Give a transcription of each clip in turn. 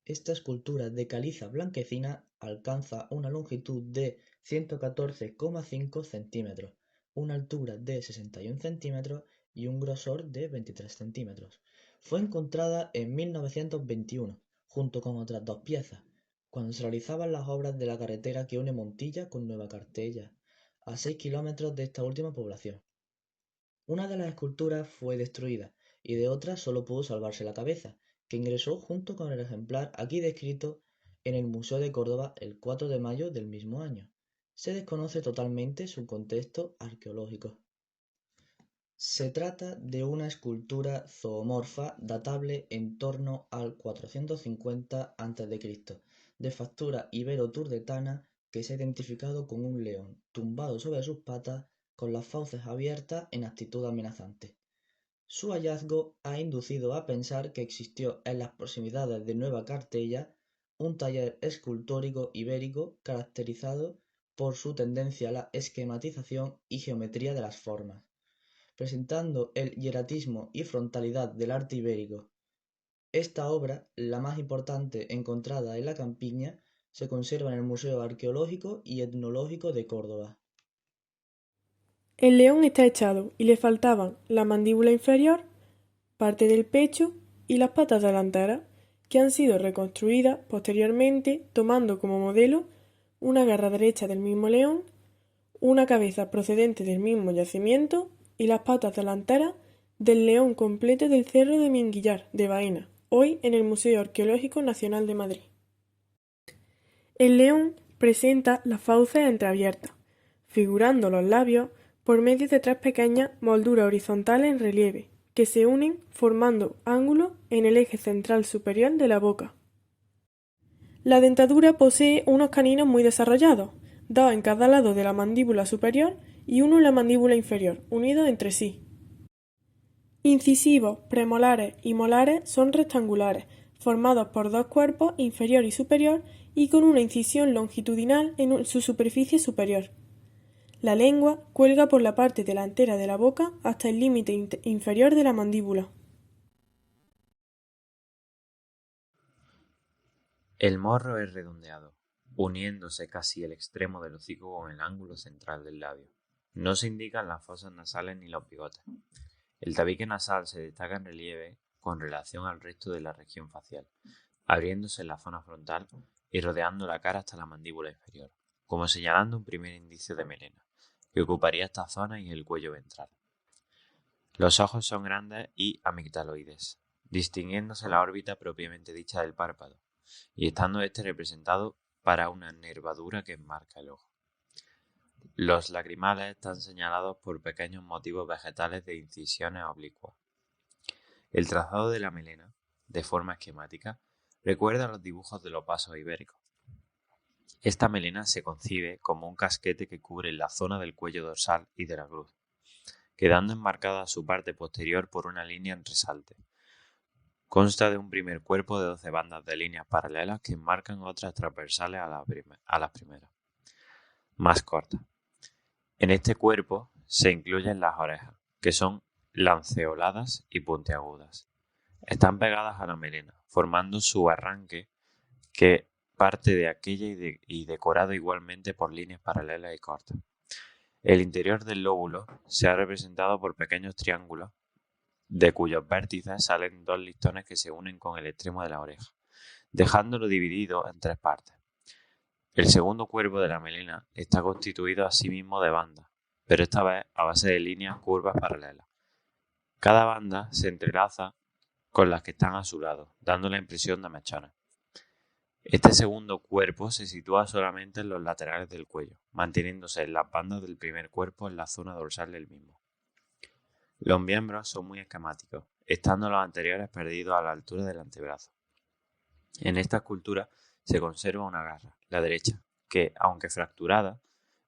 Esta escultura de caliza blanquecina alcanza una longitud de 114,5 centímetros, una altura de 61 centímetros y un grosor de 23 centímetros. Fue encontrada en 1921, junto con otras dos piezas, cuando se realizaban las obras de la carretera que une Montilla con Nueva Cartella, a 6 kilómetros de esta última población. Una de las esculturas fue destruida y de otra solo pudo salvarse la cabeza, que ingresó junto con el ejemplar aquí descrito en el Museo de Córdoba el 4 de mayo del mismo año. Se desconoce totalmente su contexto arqueológico. Se trata de una escultura zoomorfa datable en torno al 450 a.C., de factura ibero-turdetana, que se ha identificado con un león tumbado sobre sus patas con las fauces abiertas en actitud amenazante. Su hallazgo ha inducido a pensar que existió en las proximidades de Nueva Cartella un taller escultórico ibérico caracterizado por su tendencia a la esquematización y geometría de las formas, presentando el hieratismo y frontalidad del arte ibérico. Esta obra, la más importante encontrada en la campiña, se conserva en el Museo Arqueológico y Etnológico de Córdoba. El león está echado y le faltaban la mandíbula inferior, parte del pecho y las patas delanteras, que han sido reconstruidas posteriormente tomando como modelo una garra derecha del mismo león, una cabeza procedente del mismo yacimiento y las patas delanteras del león completo del Cerro de Minguillar, de Baena, hoy en el Museo Arqueológico Nacional de Madrid. El león presenta las fauces entreabiertas, figurando los labios por medio de tres pequeñas molduras horizontales en relieve, que se unen formando ángulos en el eje central superior de la boca. La dentadura posee unos caninos muy desarrollados, dos en cada lado de la mandíbula superior y uno en la mandíbula inferior, unidos entre sí. Incisivos, premolares y molares son rectangulares, formados por dos cuerpos inferior y superior y con una incisión longitudinal en su superficie superior. La lengua cuelga por la parte delantera de la boca hasta el límite inferior de la mandíbula. El morro es redondeado, uniéndose casi el extremo del hocico con el ángulo central del labio. No se indican las fosas nasales ni los bigotes. El tabique nasal se destaca en relieve con relación al resto de la región facial, abriéndose en la zona frontal y rodeando la cara hasta la mandíbula inferior, como señalando un primer indicio de melena, que ocuparía esta zona y el cuello ventral. Los ojos son grandes y amigdaloides, distinguiéndose la órbita propiamente dicha del párpado, y estando este representado para una nervadura que enmarca el ojo. Los lagrimales están señalados por pequeños motivos vegetales de incisiones oblicuas. El trazado de la melena, de forma esquemática, recuerda a los dibujos de los vasos ibéricos. Esta melena se concibe como un casquete que cubre la zona del cuello dorsal y de la cruz, quedando enmarcada su parte posterior por una línea en resalte. Consta de un primer cuerpo de 12 bandas de líneas paralelas que enmarcan otras transversales a las primeras, más cortas. En este cuerpo se incluyen las orejas, que son lanceoladas y puntiagudas. Están pegadas a la melena, formando su arranque que parte de aquella y decorado igualmente por líneas paralelas y cortas. El interior del lóbulo se ha representado por pequeños triángulos de cuyos vértices salen dos listones que se unen con el extremo de la oreja, dejándolo dividido en tres partes. El segundo cuerpo de la melena está constituido asimismo de bandas, pero esta vez a base de líneas curvas paralelas. Cada banda se entrelaza con las que están a su lado, dando la impresión de mechones. Este segundo cuerpo se sitúa solamente en los laterales del cuello, manteniéndose las bandas del primer cuerpo en la zona dorsal del mismo. Los miembros son muy esquemáticos, estando los anteriores perdidos a la altura del antebrazo. En esta escultura se conserva una garra, la derecha, que, aunque fracturada,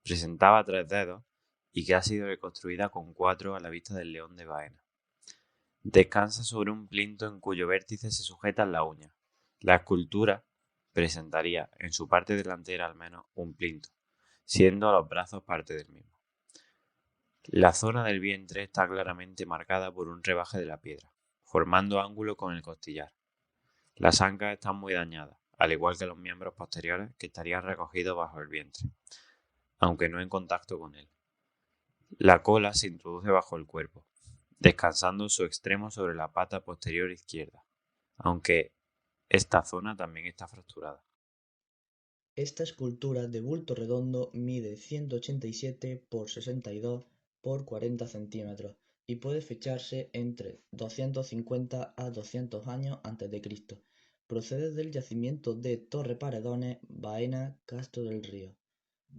presentaba 3 dedos y que ha sido reconstruida con 4 a la vista del león de Baena. Descansa sobre un plinto en cuyo vértice se sujetan las uñas. La escultura presentaría en su parte delantera al menos un plinto, siendo los brazos parte del mismo. La zona del vientre está claramente marcada por un rebaje de la piedra, formando ángulo con el costillar. Las ancas están muy dañadas, al igual que los miembros posteriores que estarían recogidos bajo el vientre, aunque no en contacto con él. La cola se introduce bajo el cuerpo, descansando su extremo sobre la pata posterior izquierda, aunque esta zona también está fracturada. Esta escultura de bulto redondo mide 187 por 62 por 40 centímetros y puede fecharse entre 250 a 200 años a.C. Procede del yacimiento de Torre Paredones, Baena, Castro del Río.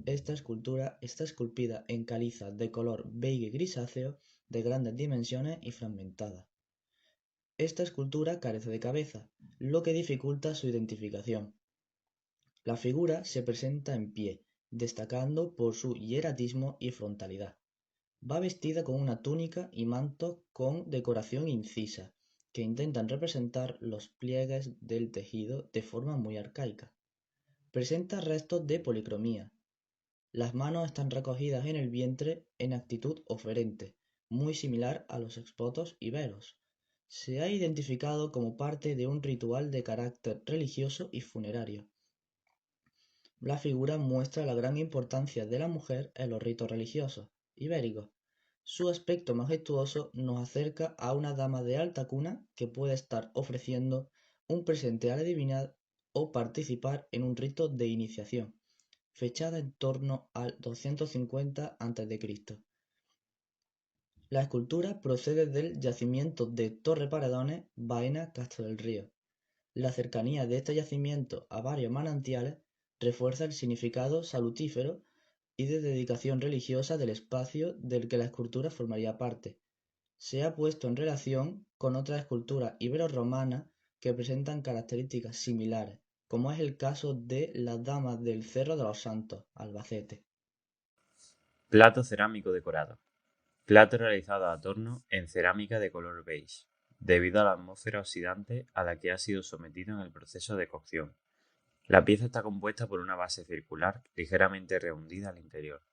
Esta escultura está esculpida en caliza de color beige grisáceo de grandes dimensiones y fragmentada. Esta escultura carece de cabeza, lo que dificulta su identificación. La figura se presenta en pie, destacando por su hieratismo y frontalidad. Va vestida con una túnica y manto con decoración incisa, que intentan representar los pliegues del tejido de forma muy arcaica. Presenta restos de policromía. Las manos están recogidas en el vientre en actitud oferente, muy similar a los exvotos iberos. Se ha identificado como parte de un ritual de carácter religioso y funerario. La figura muestra la gran importancia de la mujer en los ritos religiosos ibéricos. Su aspecto majestuoso nos acerca a una dama de alta cuna que puede estar ofreciendo un presente a la divinidad o participar en un rito de iniciación, fechada en torno al 250 a.C. La escultura procede del yacimiento de Torre Paredones, Baena, Castro del Río. La cercanía de este yacimiento a varios manantiales refuerza el significado salutífero y de dedicación religiosa del espacio del que la escultura formaría parte. Se ha puesto en relación con otras esculturas ibero-romanas que presentan características similares, como es el caso de la Dama del Cerro de los Santos, Albacete. Plato cerámico decorado. Plato realizado a torno en cerámica de color beige, debido a la atmósfera oxidante a la que ha sido sometido en el proceso de cocción. La pieza está compuesta por una base circular ligeramente rehundida al interior,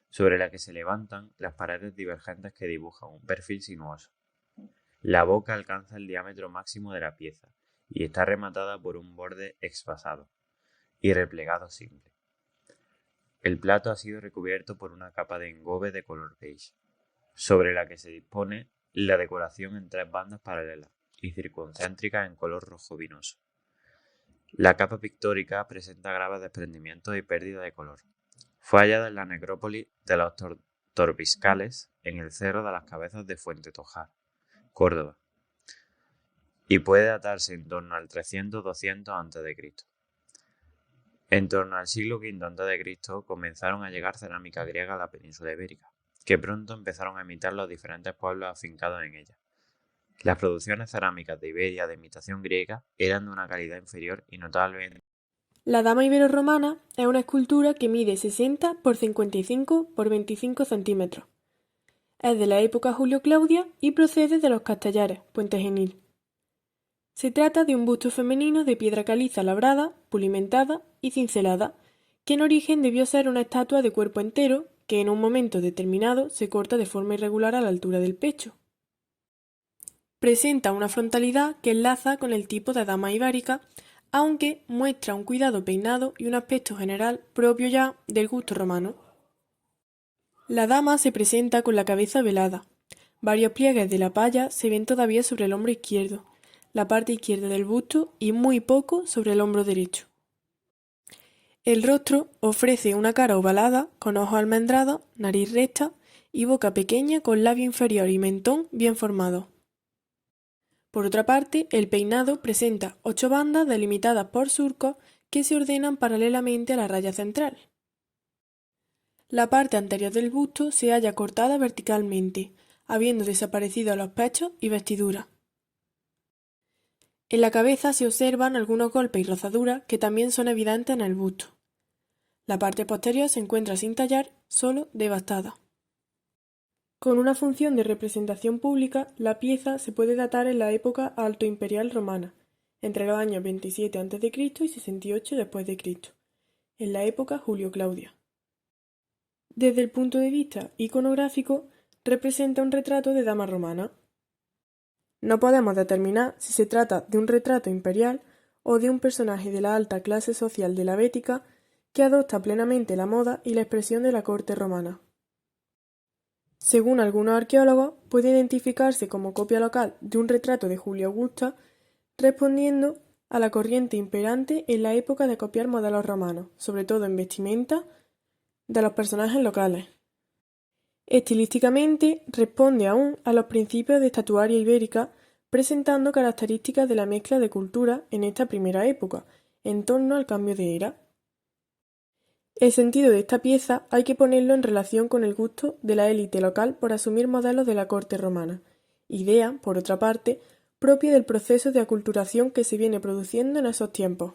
sobre la que se levantan las paredes divergentes que dibujan un perfil sinuoso. La boca alcanza el diámetro máximo de la pieza y está rematada por un borde exvasado y replegado simple. El plato ha sido recubierto por una capa de engobe de color beige, sobre la que se dispone la decoración en 3 bandas paralelas y circuncéntricas en color rojo vinoso. La capa pictórica presenta graves desprendimientos y pérdida de color. Fue hallada en la necrópolis de los Torbiscales, en el Cerro de las Cabezas de Fuente Tojar, Córdoba, y puede datarse en torno al 300-200 a.C. En torno al siglo V a.C. comenzaron a llegar cerámica griega a la península ibérica, que pronto empezaron a imitar los diferentes pueblos afincados en ella. Las producciones cerámicas de Iberia de imitación griega eran de una calidad inferior y notablemente. La Dama ibero-romana es una escultura que mide 60 por 55 por 25 centímetros. Es de la época Julio-Claudia y procede de los Castellares, Puente Genil. Se trata de un busto femenino de piedra caliza labrada, pulimentada y cincelada, que en origen debió ser una estatua de cuerpo entero que en un momento determinado se corta de forma irregular a la altura del pecho. Presenta una frontalidad que enlaza con el tipo de dama ibérica, aunque muestra un cuidado peinado y un aspecto general propio ya del gusto romano. La dama se presenta con la cabeza velada. Varios pliegues de la palla se ven todavía sobre el hombro izquierdo, la parte izquierda del busto y muy poco sobre el hombro derecho. El rostro ofrece una cara ovalada, con ojos almendrados, nariz recta y boca pequeña con labio inferior y mentón bien formados. Por otra parte, el peinado presenta 8 bandas delimitadas por surcos que se ordenan paralelamente a la raya central. La parte anterior del busto se halla cortada verticalmente, habiendo desaparecido los pechos y vestiduras. En la cabeza se observan algunos golpes y rozaduras que también son evidentes en el busto. La parte posterior se encuentra sin tallar, solo devastada. Con una función de representación pública, la pieza se puede datar en la época altoimperial romana, entre los años 27 a.C. y 68 después de Cristo, en la época Julio-Claudia. Desde el punto de vista iconográfico, representa un retrato de dama romana. No podemos determinar si se trata de un retrato imperial o de un personaje de la alta clase social de la Bética que adopta plenamente la moda y la expresión de la corte romana. Según algunos arqueólogos, puede identificarse como copia local de un retrato de Julia Augusta, respondiendo a la corriente imperante en la época de copiar modelos romanos, sobre todo en vestimenta, de los personajes locales. Estilísticamente, responde aún a los principios de estatuaria ibérica, presentando características de la mezcla de culturas en esta primera época, en torno al cambio de era. El sentido de esta pieza hay que ponerlo en relación con el gusto de la élite local por asumir modelos de la corte romana, idea, por otra parte, propia del proceso de aculturación que se viene produciendo en esos tiempos.